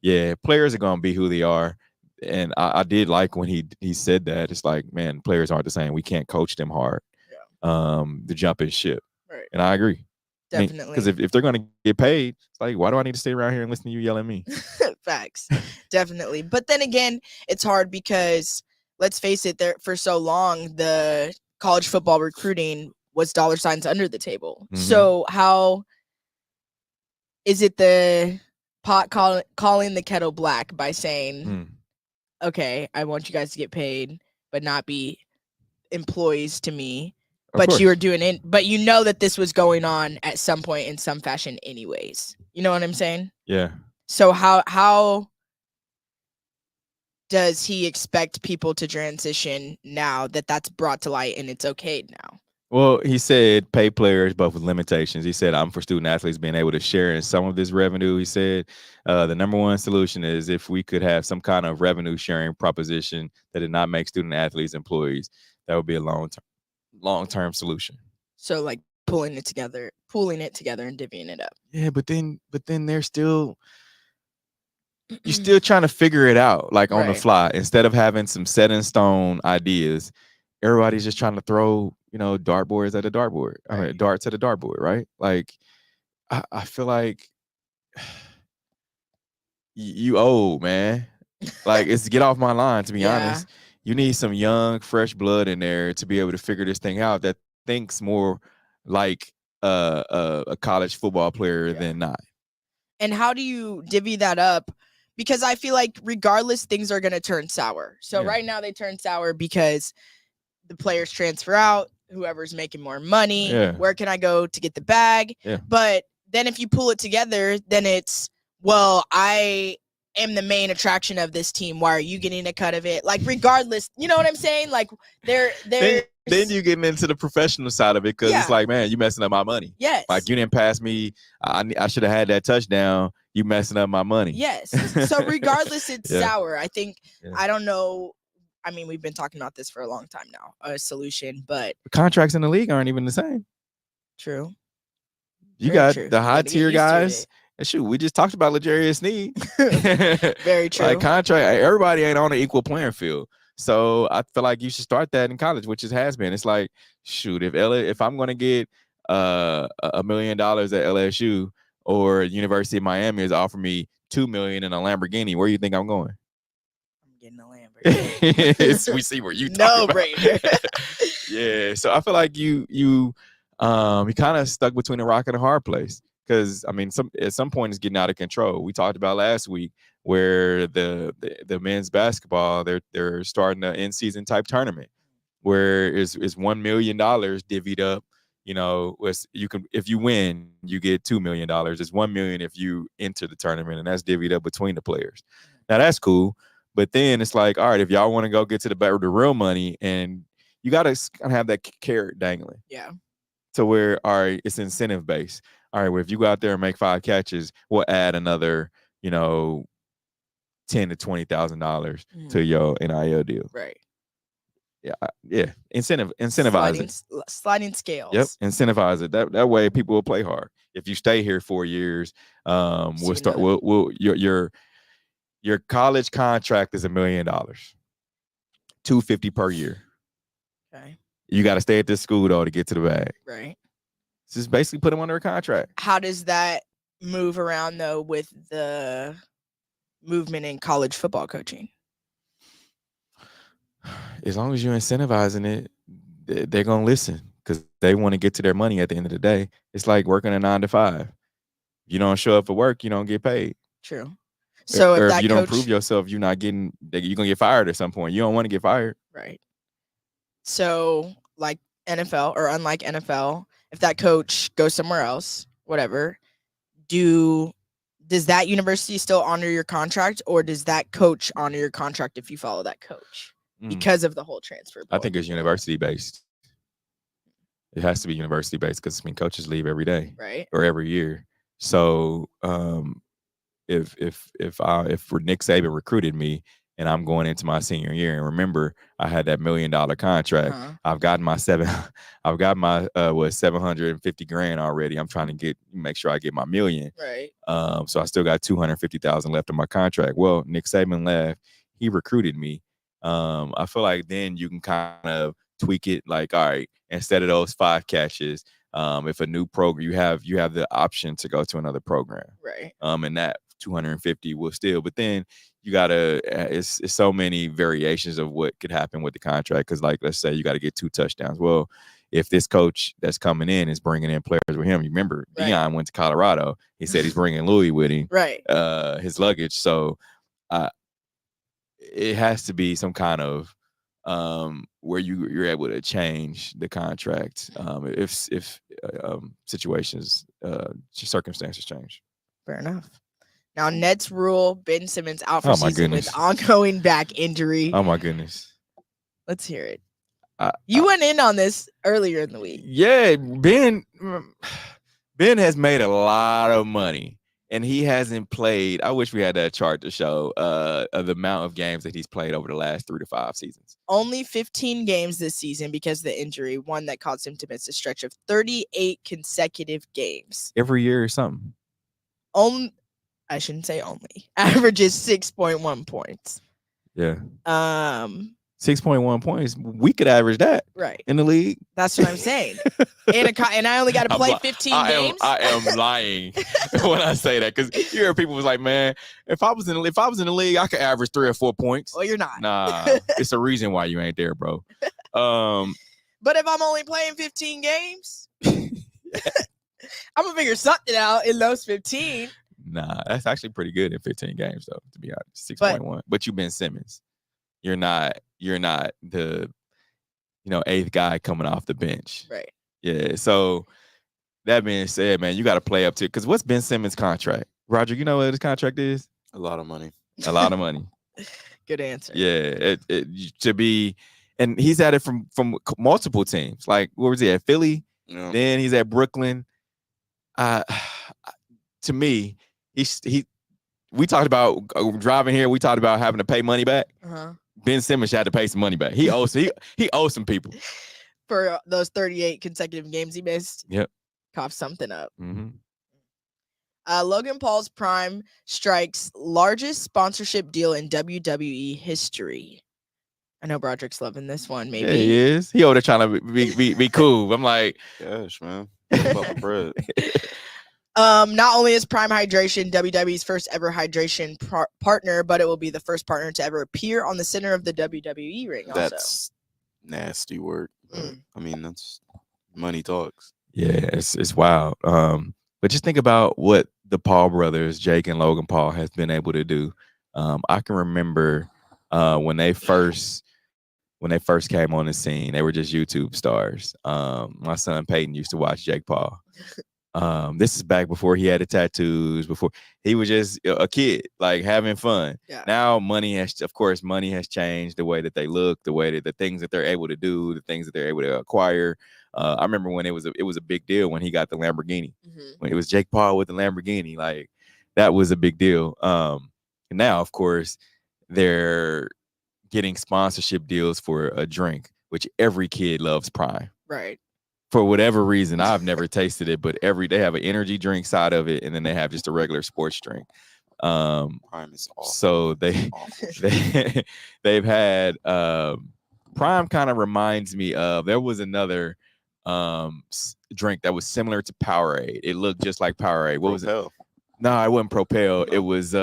yeah, players are gonna be who they are. And I did like when he said that. It's like, man, players aren't the same. We can't coach them hard. The jumping ship. Right. And I agree. Definitely. Because if they're gonna get paid, it's like, why do I need to stay around here and listen to you yell at me? Facts. Definitely. But then again, it's hard because let's face it, there for so long, the college football recruiting was dollar signs under the table. Mhm. So how Is it the pot calling the kettle black by saying, okay, I want you guys to get paid, but not be employees to me. But you were doing it, but you know that this was going on at some point in some fashion anyways. You know what I'm saying? Yeah. So how does he expect people to transition now that that's brought to light and it's okay now? Well, he said pay players, but with limitations. He said, I'm for student athletes being able to share in some of this revenue. He said the number one solution is if we could have some kind of revenue sharing proposition that did not make student athletes employees. That would be a long-term solution. So like pulling it together and divvying it up. Yeah, but then they're still you're still trying to figure it out like on the fly instead of having some set in stone ideas. Everybody's just trying to throw, dartboards at a dartboard. I mean, darts at a dartboard, right? Like I feel like you old, man. Like it's get off my line, to be honest. You need some young, fresh blood in there to be able to figure this thing out that thinks more like a college football player than not. And how do you divvy that up? Because I feel like regardless, things are going to turn sour. So right now they turn sour because the players transfer out, whoever's making more money. Where can I go to get the bag? But then if you pull it together, then it's, well, I am the main attraction of this team. Why are you getting a cut of it? Like, regardless, you know what I'm saying? Like, then you getting into the professional side of it because it's like, man, you messing up my money. Yes. Like, you didn't pass me. I should have had that touchdown. You messing up my money. Yes. So regardless, it's sour. I think, I don't know. I mean, we've been talking about this for a long time now, a solution, but the contracts in the league aren't even the same. True. You got the high tier guys. And shoot, we just talked about L'Jarius Sneed. Very true. Like contract, everybody ain't on an equal playing field. So I feel like you should start that in college, which it has been. It's like, shoot, if I'm going to get $1 million at LSU or University of Miami is offering me $2 million in a Lamborghini, where do you think I'm going? Getting a Lamborghini. We see where you talk about. Yeah, so I feel like you kind of stuck between a rock and a hard place because I mean, at some point it's getting out of control. We talked about last week where the men's basketball they're starting an in-season type tournament where it's $1 million divvied up. If you win, you get $2 million. It's $1 million if you enter the tournament, and that's divvied up between the players. Now that's cool. But then it's like, all right, if y'all want to go get to the real money, and you got to kind of have that carrot dangling. Yeah. To where, all right, it's incentive based. All right, well, if you go out there and make 5 catches, we'll add another, $10,000 to $20,000 to your NIL deal. Right. Yeah. Incentivize it. Sliding scales. Yep. Incentivize it. That way people will play hard. If you stay here 4 years, we'll start. Your college contract is $1 million, $250 per year. Okay. You got to stay at this school though to get to the bag. Right. Just basically put them under a contract. How does that move around though with the movement in college football coaching? As long as you're incentivizing it, they're gonna listen because they want to get to their money at the end of the day. It's like working a 9 to 5. You don't show up for work, you don't get paid. True. So if you don't prove yourself, you're not getting. You're gonna get fired at some point. You don't want to get fired, right? So, like NFL or unlike NFL, if that coach goes somewhere else, whatever, does that university still honor your contract, or does that coach honor your contract if you follow that coach because of the whole transfer? I think it's university based. It has to be university based because coaches leave every day, right, or every year. So, if Nick Saban recruited me and I'm going into my senior year, and remember I had that $1 million contract, I've got my $750,000 already. I'm trying to make sure I get my $1 million. Right. So I still got $250,000 left on my contract. Well, Nick Saban left. He recruited me. I feel like then you can kind of tweak it. Like, all right, instead of those 5 catches, if a new program you have the option to go to another program. Right. And that 250 will still, but then you gotta it's so many variations of what could happen with the contract because like let's say you got to get 2 touchdowns. Well, if this coach that's coming in is bringing in players with him. You remember Deion went to Colorado. He said he's bringing Louis with him, his luggage. So it has to be some kind of where you're able to change the contract if situations, circumstances change. Fair enough. Now, Nets rule Ben Simmons out for season with ongoing back injury. Oh my goodness. Let's hear it. You went in on this earlier in the week. Yeah, Ben has made a lot of money, and he hasn't played. I wish we had that chart to show the amount of games that he's played over the last 3 to 5 seasons. Only 15 games this season because of the injury, one that caused him to miss a stretch of 38 consecutive games. Every year or something. I shouldn't say only. Averages 6.1 points. Yeah. 6.1 points. We could average that in the league. That's what I'm saying. And I only got to play 15 games. I am lying when I say that, because you hear people was like, man, if I was in the league, I could average 3 or 4 points. Well, you're not. Nah, it's a reason why you ain't there, bro. But if I'm only playing 15 games, I'm gonna figure something out in those 15. Nah, that's actually pretty good in 15 games, though, to be honest. 6.1. But you Ben Simmons. You're not the 8th guy coming off the bench. Right. Yeah. So that being said, man, you got to play up to it. Because what's Ben Simmons' contract? Roger, you know what his contract is? A lot of money. A lot of money. Good answer. Yeah. To be, and he's at it from multiple teams. Like, what was he at? Philly? Yeah. Then he's at Brooklyn. To me, we talked about driving here. We talked about having to pay money back. Ben Simmons had to pay some money back. He owes some people for those 38 consecutive games he missed. Yep, coughed something up. Mm-hmm. Logan Paul's Prime strikes largest sponsorship deal in WWE history. I know Broderick's loving this one. Maybe he is. He over there trying to be cool. I'm like, gosh, man, about the bread. Not only is Prime Hydration WWE's first ever hydration partner, but it will be the first partner to ever appear on the center of the WWE ring. That's nasty work. I mean, that's money talks. Yeah, it's wild. But just think about what the Paul brothers, Jake and Logan Paul, has been able to do. I can remember when they first came on the scene, they were just YouTube stars. My son Peyton used to watch Jake Paul. This is back before he had the tattoos, before he was just a kid, like having fun. Yeah. Now money has changed the way that they look, the way that the things that they're able to do, the things that they're able to acquire. I remember when it was a big deal when he got the Lamborghini. When it was Jake Paul with the Lamborghini, like that was a big deal. And now, of course, they're getting sponsorship deals for a drink, which every kid loves Prime. Right. For whatever reason, I've never tasted it, but they have an energy drink side of it, and then they have just a regular sports drink. Prime is awful. So they've had Prime kind of reminds me of, there was another drink that was similar to Powerade. It looked just like Powerade. What was it? No, it wasn't Propel. It was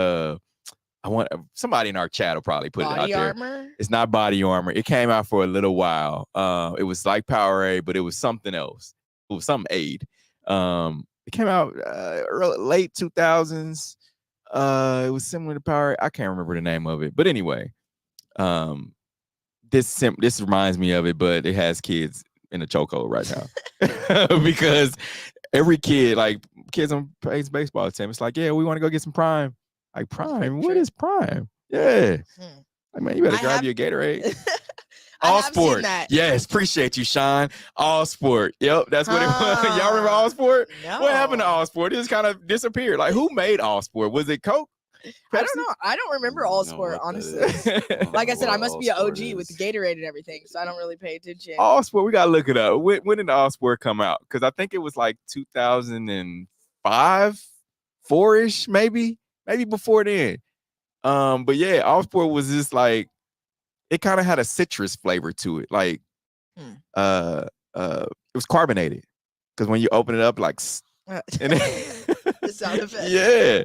I want somebody in our chat will probably put it out there. Body Armor? It's not Body Armor. It came out for a little while. It was like Powerade, but it was something else. It was some aid. It came out late 2000s. It was similar to Powerade. I can't remember the name of it, but anyway, this reminds me of it, but it has kids in a chokehold right now because every kid, like kids on Peyton's baseball team, it's like, yeah, we want to go get some Prime. Like, Prime? What is Prime? Yeah. Like, man, you better grab your Gatorade. All Sport. Yes, appreciate you, Sean. All Sport. Yep, that's what it was. Y'all remember All Sport? No. What happened to All Sport? It just kind of disappeared. Like, who made All Sport? Was it Coke? I don't know. I don't remember All Sport, honestly. Like I said, I must be an OG with the Gatorade and everything, so I don't really pay attention. All Sport, we got to look it up. When did All Sport come out? Because I think it was like 2005, 4-ish, maybe before then. But yeah, All Sport was just like, it kind of had a citrus flavor to it. Like, it was carbonated. Because when you open it up, like, and the sound effect. Yeah.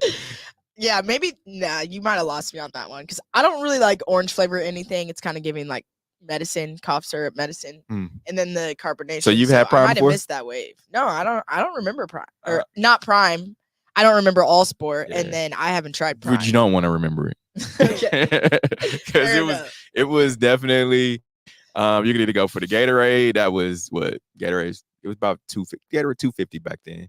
Yeah, maybe, you might have lost me on that one. Because I don't really like orange flavor or anything. It's kind of giving like medicine, cough syrup medicine, and then the carbonation. So you've had Prime I might have before? missed that wave. No, I don't remember Prime or not Prime. I don't remember All Sport, and then I haven't tried Prime. But you don't want to remember it. Because it was definitely you could either go for the Gatorade. That was what Gatorade. It was about Gatorade $2.50 back then.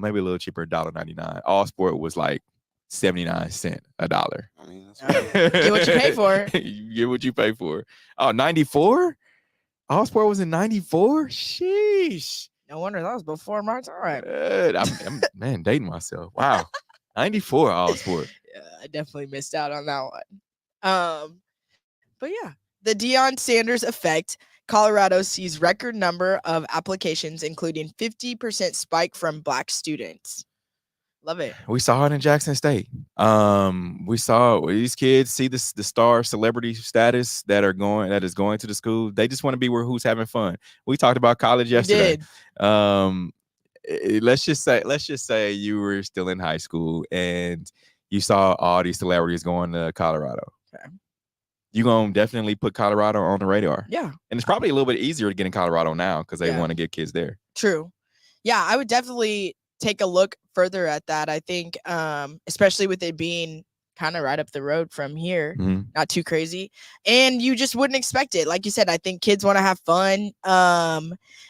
Maybe a little cheaper, $1.99. All Sport was like 79 cents, $1. I mean, that's get what you pay for. You get what you pay for. Oh, 94? All Sport was in 94? Sheesh. No wonder that was before my time. I'm man, dating myself. Wow. 94 All Sport. Yeah, I definitely missed out on that one. But yeah, the Deion Sanders effect. Colorado sees record number of applications, including 50% spike from Black students. Love it. We saw it in Jackson State. We saw these kids see the star celebrity status that is going to the school. They just want to be who's having fun. We talked about college yesterday. Let's just say you were still in high school and you saw all these celebrities going to Colorado. Okay. You're going to definitely put Colorado on the radar. Yeah. And it's probably a little bit easier to get in Colorado now because they want to get kids there. True. Yeah, I would definitely take a look further at that. I think, especially with it being kind of right up the road from here, not too crazy. And you just wouldn't expect it. Like you said, I think kids want to have fun.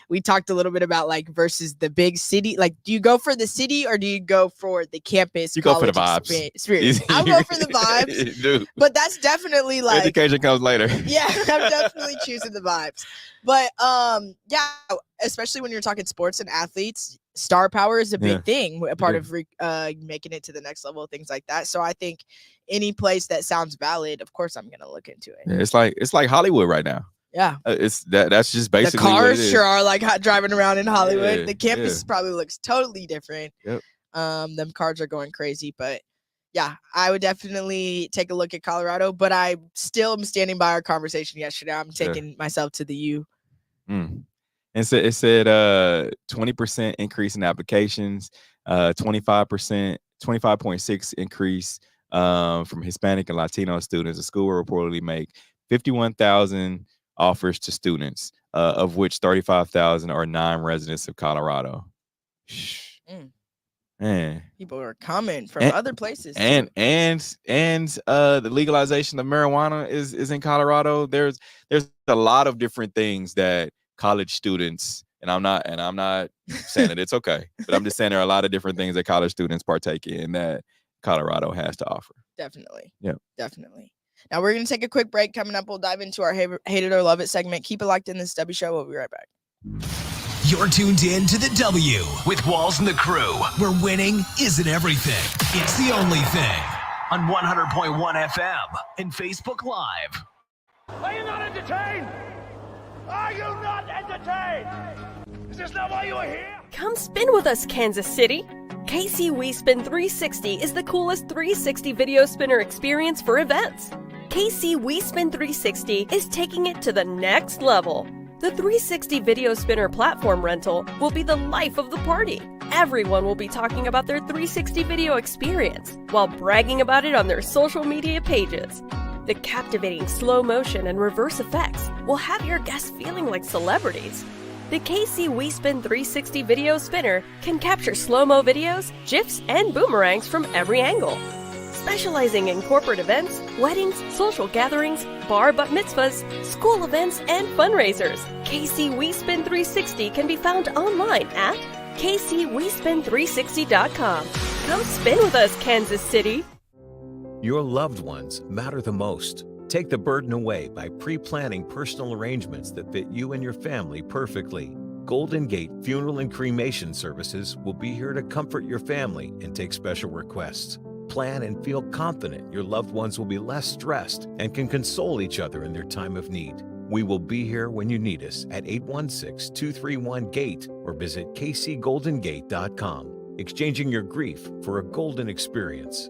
We talked a little bit about like versus the big city. Like, do you go for the city or do you go for the campus? You go for the vibes. Experience? I'll go for the vibes. Dude. But that's definitely like education comes later. Yeah, I'm definitely choosing the vibes. But yeah, especially when you're talking sports and athletes, star power is a big thing, a part of making it to the next level, things like that. So I think any place that sounds valid, of course, I'm gonna look into it. Yeah, it's like Hollywood right now. Yeah, that's just basically the cars what it is. sure are like driving around in Hollywood. Yeah, the campus probably looks totally different. Yep. Them cars are going crazy, but yeah, I would definitely take a look at Colorado. But I still am standing by our conversation yesterday. I'm taking myself to the U. And it said 20% increase in applications, 25.6 increase from Hispanic and Latino students. The school will reportedly make 51,000 offers to students, of which 35,000 are non-residents of Colorado. Man, people are coming from other places. And the legalization of marijuana is in Colorado. There's a lot of different things that college students, and I'm not saying that it's okay, but I'm just saying there are a lot of different things that college students partake in that Colorado has to offer. Definitely. Yeah. Definitely. Now we're going to take a quick break. Coming up, we'll dive into our Hate It or Love It segment. Keep it locked in this W Show. We'll be right back. You're tuned in to the W with Walls and the Crew, where winning isn't everything. It's the only thing. On 100.1 FM and Facebook Live. Are you not entertained? Are you not entertained? Is this not why you are here? Come spin with us, Kansas City. KC WeSpin 360 is the coolest 360 video spinner experience for events. KC WeSpin 360 is taking it to the next level. The 360 video spinner platform rental will be the life of the party. Everyone will be talking about their 360 video experience while bragging about it on their social media pages. The captivating slow motion and reverse effects will have your guests feeling like celebrities. The KC WeSpin 360 video spinner can capture slow-mo videos, GIFs, and boomerangs from every angle. Specializing in corporate events, weddings, social gatherings, bar bat mitzvahs, school events, and fundraisers, KC WeSpin 360 can be found online at kcwespin360.com. Come spin with us, Kansas City. Your loved ones matter the most. Take the burden away by pre-planning personal arrangements that fit you and your family perfectly. Golden Gate Funeral and Cremation Services will be here to comfort your family and take special requests. Plan and feel confident your loved ones will be less stressed and can console each other in their time of need. We will be here when you need us at 816-231-GATE or visit kcgoldengate.com, exchanging your grief for a golden experience.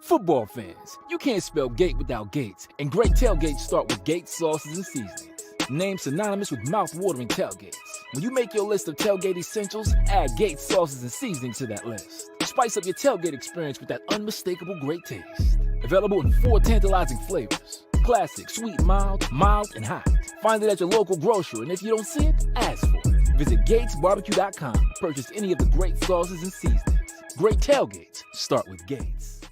Football fans, you can't spell gate without Gates, and great tailgates start with Gates sauces and seasonings. Named synonymous with mouth-watering tailgates. When you make your list of tailgate essentials, add Gates sauces and seasonings to that list. Spice up your tailgate experience with that unmistakable great taste. Available in 4 tantalizing flavors: Classic, sweet, mild, and hot. Find it at your local grocery, and if you don't see it, ask for it. Visit GatesBarbecue.com to purchase any of the great sauces and seasonings. Great tailgates start with Gates.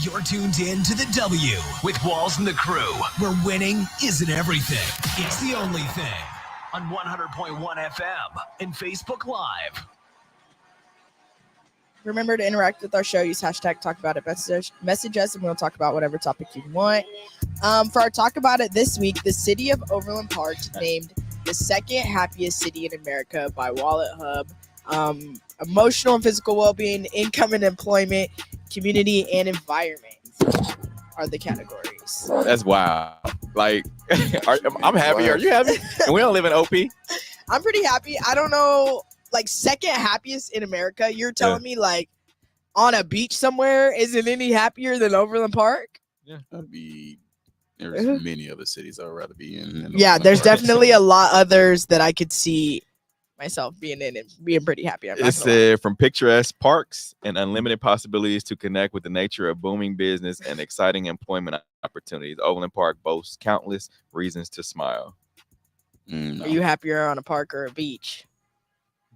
You're tuned in to the W with Walls and the Crew, where winning isn't everything. It's the only thing. On 100.1 FM and Facebook Live. Remember to interact with our show. Use hashtag Talk About It. Message us, and we'll talk about whatever topic you want. For our Talk About It this week, the city of Overland Park named the second happiest city in America by Wallet Hub. Emotional and physical well-being, income and employment, community and environment are the categories. That's wild. Like, I'm happy. Are you happy? And we don't live in OP. I'm pretty happy. I don't know. Like, second happiest in America, you're telling me, like, on a beach somewhere isn't any happier than Overland Park? Yeah, there's many other cities I'd rather be in. Yeah, there's definitely a lot others that I could see myself being in and being pretty happy. It said, from picturesque parks and unlimited possibilities to connect with the nature of booming business and exciting employment opportunities, Overland Park boasts countless reasons to smile. Are you happier on a park or a beach?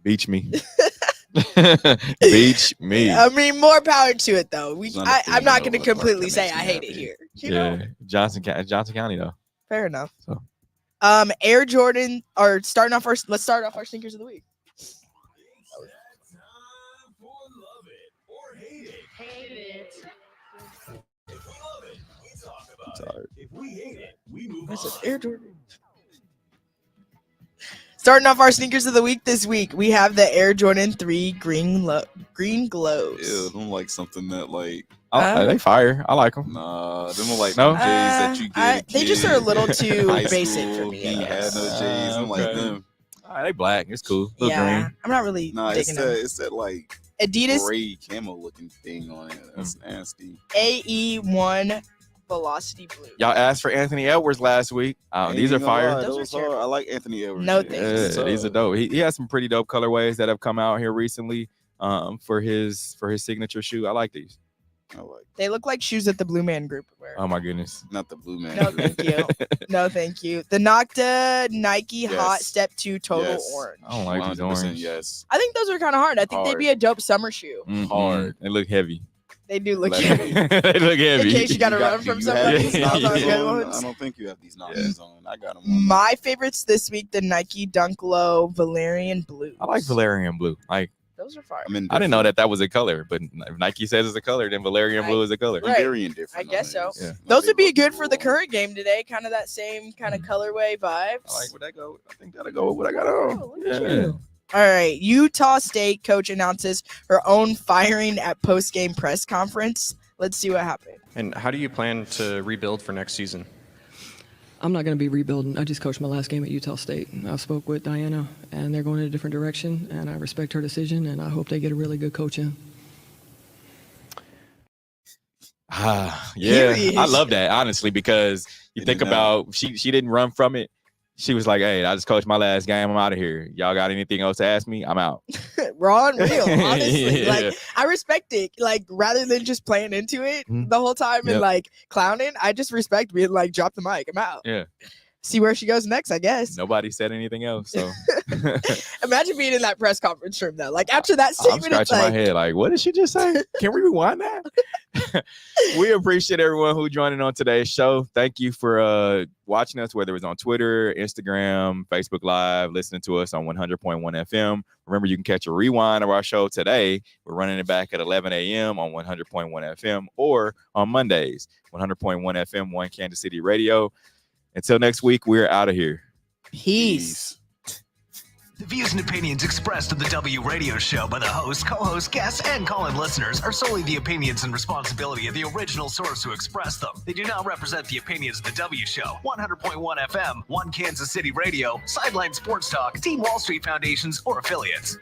Beach me. Beach me. I mean, more power to it, though. I'm not going to completely say I hate it here. You know? Johnson County, though. Fair enough. So. Air Jordan, or starting off first. Let's start off our sneakers of the week. Air Jordan. Starting off our sneakers of the week this week, we have the Air Jordan 3 green glows. Ew, don't like something that like. They fire. I like them. Nah, them are like no J's that you get. They just are a little too basic for me. He had no J's. I'm like them. They black. It's cool. Yeah, green. I'm not really digging them. It's that like Adidas gray camo looking thing on it. That's nasty. AE1 Velocity Blue. Y'all asked for Anthony Edwards last week. These are fire. Those are I like Anthony Edwards. No thanks. These are dope. He has some pretty dope colorways that have come out here recently. For his signature shoe. I like these. They look like shoes that the Blue Man Group would wear. Oh my goodness. Not the Blue Man. No, thank you. No, thank you. The Nocta Nike Hot Step 2 Total Orange. I don't like these orange. Yes. I think those are kind of hard. I think they'd be a dope summer shoe. Hard. They look heavy. They do look heavy. They look heavy. In case you got to run from somebody. I don't think you have these Nikes on. I got them on. My favorites this week, the Nike Dunk Low Valerian Blue. I like Valerian Blue. Those are fire. I didn't know that was a color, but if Nike says it's a color, then Valerian Blue is a color. Right. Valerian different. I guess so. Yeah. Those would be good for the current game today. Kind of that same kind of colorway vibes. I like where that go. I think that'll go with what I got on. All right. Utah State coach announces her own firing at post-game press conference. Let's see what happened. And how do you plan to rebuild for next season? I'm not going to be rebuilding. I just coached my last game at Utah State. I spoke with Diana, and they're going in a different direction, and I respect her decision, and I hope they get a really good coach in. Yeah, I love that, honestly, because you think about she didn't run from it. She was like, hey, I just coached my last game. I'm out of here. Y'all got anything else to ask me? I'm out. Raw and real, honestly. Yeah. Like, I respect it. Like, rather than just playing into it the whole time and like clowning, I just respect being like, drop the mic. I'm out. Yeah. See where she goes next, I guess. Nobody said anything else. So imagine being in that press conference room though. Like after that I'm statement, scratching my head. Like, what did she just say? Can we rewind that? We appreciate everyone who joined in on today's show. Thank you for watching us, whether it was on Twitter, Instagram, Facebook Live, listening to us on 100.1 FM. Remember, you can catch a rewind of our show today. We're running it back at 11 a.m. on 100.1 FM or on Mondays, 100.1 FM, One Kansas City Radio. Until next week, we're out of here. Peace. The views and opinions expressed on the W Radio Show by the host, co-host, guests, and call-in listeners are solely the opinions and responsibility of the original source who expressed them. They do not represent the opinions of the W Show, 100.1 FM, One Kansas City Radio, Sideline Sports Talk, Team Wall Street Foundations, or affiliates.